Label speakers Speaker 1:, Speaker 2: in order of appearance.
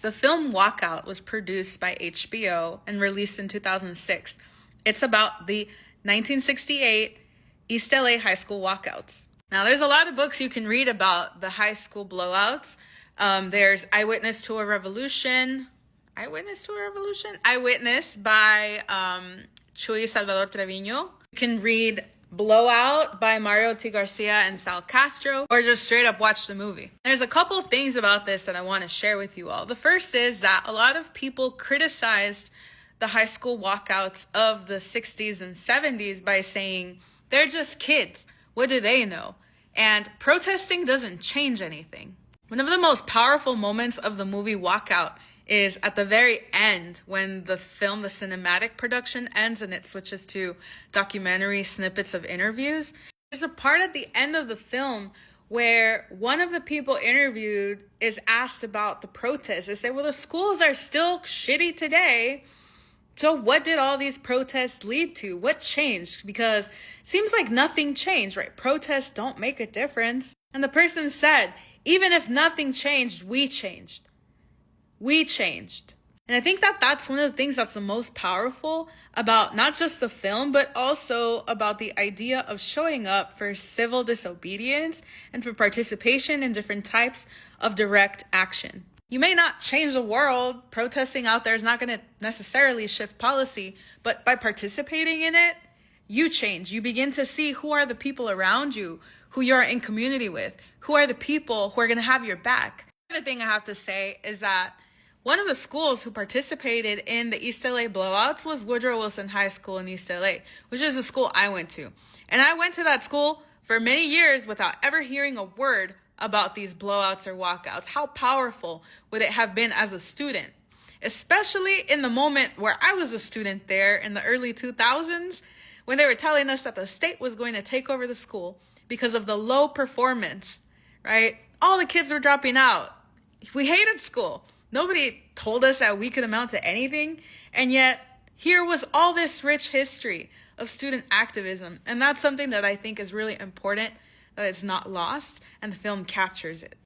Speaker 1: The film Walkout was produced by HBO and released in 2006. It's about the 1968 East LA high school walkouts. Now, there's a lot of books you can read about the high school blowouts. There's Eyewitness by Chuy Salvador Trevino. You can read Blowout by Mario T. Garcia and Sal Castro, or just straight up watch the movie. There's a couple things about this that I want to share with you all. The first is that a lot of people criticized the high school walkouts of the 60s and 70s by saying, they're just kids. What do they know? And protesting doesn't change anything. One of the most powerful moments of the movie Walkout is at the very end when the film, the cinematic production ends and it switches to documentary snippets of interviews. There's a part at the end of the film where one of the people interviewed is asked about the protests. They say, well, the schools are still shitty today. So what did all these protests lead to? What changed? Because it seems like nothing changed, right? Protests don't make a difference. And the person said, even if nothing changed, we changed. We changed. And I think that that's one of the things that's the most powerful about not just the film, but also about the idea of showing up for civil disobedience and for participation in different types of direct action. You may not change the world. Protesting out there is not going to necessarily shift policy, but by participating in it, you change. You begin to see who are the people around you, who you're in community with, who are the people who are going to have your back. The other thing I have to say is that one of the schools who participated in the East LA blowouts was Woodrow Wilson High School in East LA, which is the school I went to. And I went to that school for many years without ever hearing a word about these blowouts or walkouts. How powerful would it have been as a student? Especially in the moment where I was a student there in the early 2000s, when they were telling us that the state was going to take over the school because of the low performance, right? All the kids were dropping out. We hated school. Nobody told us that we could amount to anything. And yet here was all this rich history of student activism. And that's something that I think is really important, that it's not lost, and the film captures it.